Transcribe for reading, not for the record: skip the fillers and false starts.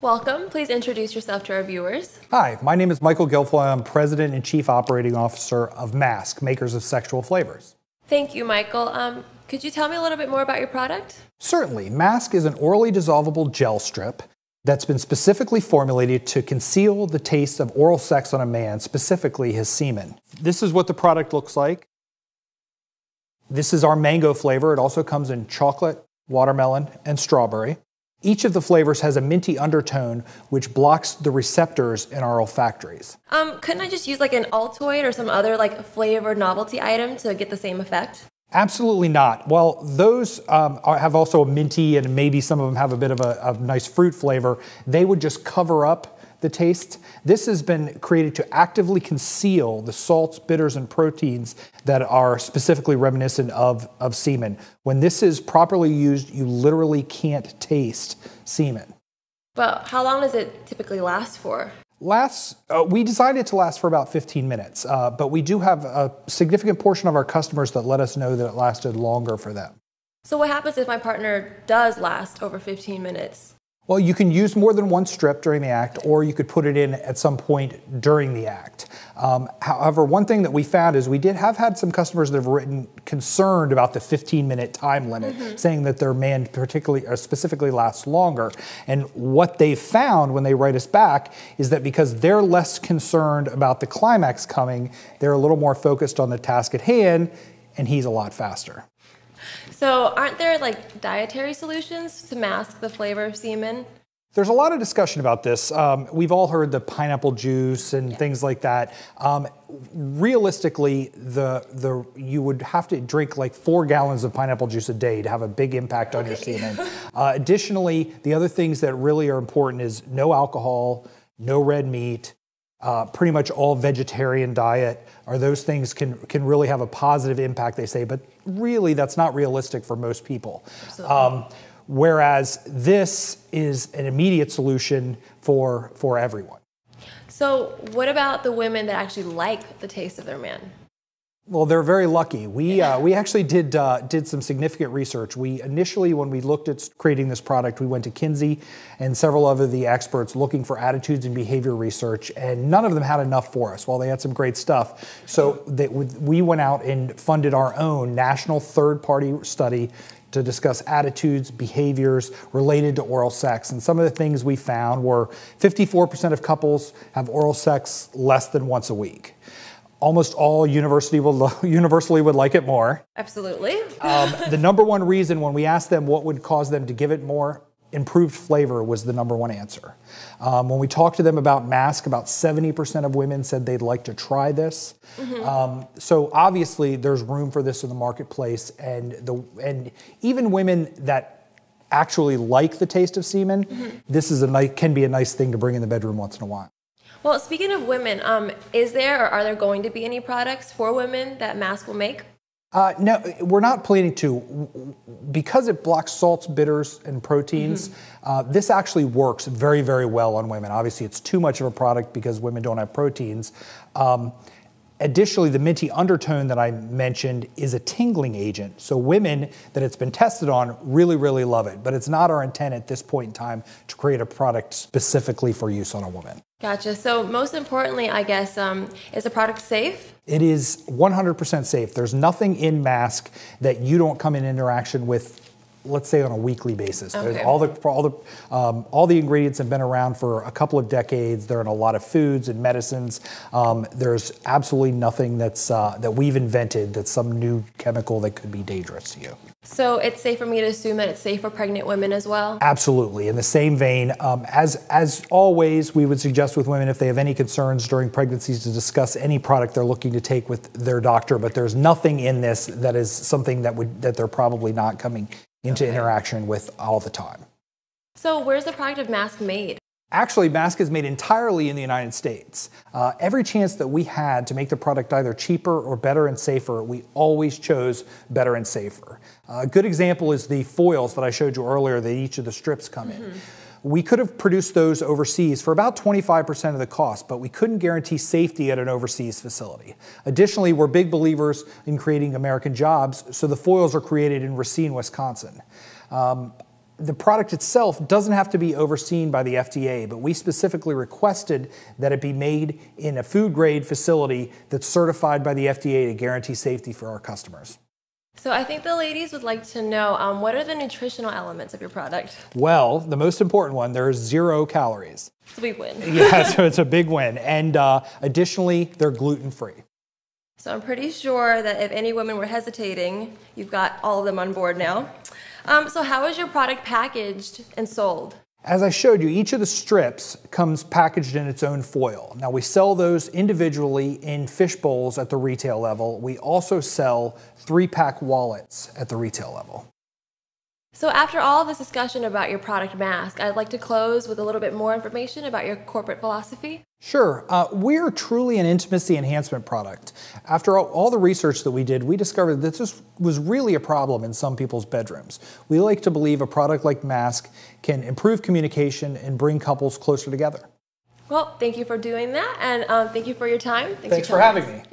Welcome. Please introduce yourself to our viewers. Hi, my name is Michael Guilfoyle. I'm President and Chief Operating Officer of Masque, makers of sexual flavors. Thank you, Michael. Could you tell me a little bit more about your product? Certainly. Masque is an orally dissolvable gel strip that's been specifically formulated to conceal the taste of oral sex on a man, specifically his semen. This is what the product looks like. This is our mango flavor. It also comes in chocolate, watermelon, and strawberry. Each of the flavors has a minty undertone which blocks the receptors in our olfactories. Couldn't I just use like an Altoid or some other like flavored novelty item to get the same effect? Absolutely not. Well, those have also a minty, and maybe some of them have a bit of a nice fruit flavor. They would just cover up the taste. This has been created to actively conceal the salts, bitters, and proteins that are specifically reminiscent of semen. When this is properly used, you literally can't taste semen. But how long does it typically last for? We designed it to last for about 15 minutes, but we do have a significant portion of our customers that let us know that it lasted longer for them. So what happens if my partner does last over 15 minutes? Well, you can use more than one strip during the act, or you could put it in at some point during the act. However, one thing that we found is we have had some customers that have written concerned about the 15-minute time limit, saying that their man specifically lasts longer. And what they found when they write us back is that because they're less concerned about the climax coming, they're a little more focused on the task at hand, and he's a lot faster. So aren't there like dietary solutions to mask the flavor of semen? There's a lot of discussion about this. We've all heard the pineapple juice and things like that. Realistically, you would have to drink like 4 gallons of pineapple juice a day to have a big impact on your semen. Additionally, the other things that really are important is no alcohol, no red meat, pretty much all vegetarian diet. Those things can really have a positive impact, they say, but really that's not realistic for most people. Whereas this is an immediate solution for everyone. So what about the women that actually like the taste of their man? Well, they're very lucky. We actually did some significant research. We initially, when we looked at creating this product, we went to Kinsey and several other the experts looking for attitudes and behavior research, and none of them had enough for us. While they had some great stuff, so we went out and funded our own national third-party study to discuss attitudes, behaviors related to oral sex. And some of the things we found were 54% of couples have oral sex less than once a week. Almost all universally would like it more. Absolutely. The number one reason when we asked them what would cause them to give it more, improved flavor was the number one answer. When we talked to them about Masque, about 70% of women said they'd like to try this. So obviously there's room for this in the marketplace, and even women that actually like the taste of semen, this is can be a nice thing to bring in the bedroom once in a while. Well, speaking of women, is there or are there going to be any products for women that Masque will make? No, we're not planning to. Because it blocks salts, bitters, and proteins, this actually works very, very well on women. Obviously, it's too much of a product because women don't have proteins. Additionally, the minty undertone that I mentioned is a tingling agent. So women that it's been tested on really, really love it. But it's not our intent at this point in time to create a product specifically for use on a woman. Gotcha. So most importantly, I guess, is the product safe? It is 100% safe. There's nothing in Masque that you don't come in interaction with, let's say, on a weekly basis. Okay. All the ingredients have been around for a couple of decades. They're in a lot of foods and medicines. There's absolutely nothing that we've invented that's some new chemical that could be dangerous to you. So it's safe for me to assume that it's safe for pregnant women as well? Absolutely. In the same vein, as always, we would suggest with women if they have any concerns during pregnancies to discuss any product they're looking to take with their doctor. But there's nothing in this that is something that they're probably not coming into interaction with all the time. So where's the product of Masque made? Actually, Masque is made entirely in the United States. Every chance that we had to make the product either cheaper or better and safer, we always chose better and safer. A good example is the foils that I showed you earlier that each of the strips come in. We could have produced those overseas for about 25% of the cost, but we couldn't guarantee safety at an overseas facility. Additionally, we're big believers in creating American jobs, so the foils are created in Racine, Wisconsin. The product itself doesn't have to be overseen by the FDA, but we specifically requested that it be made in a food-grade facility that's certified by the FDA to guarantee safety for our customers. So I think the ladies would like to know, what are the nutritional elements of your product? Well, the most important one, there's 0 calories. It's a big win. Yeah, so it's a big win. And additionally, they're gluten-free. So I'm pretty sure that if any women were hesitating, you've got all of them on board now. So how is your product packaged and sold? As I showed you, each of the strips comes packaged in its own foil. Now we sell those individually in fish bowls at the retail level. We also sell 3-pack wallets at the retail level. So after all this discussion about your product Masque, I'd like to close with a little bit more information about your corporate philosophy. Sure. We're truly an intimacy enhancement product. After all the research that we did, we discovered that this was really a problem in some people's bedrooms. We like to believe a product like Masque can improve communication and bring couples closer together. Well, thank you for doing that, and thank you for your time. Thanks for having me.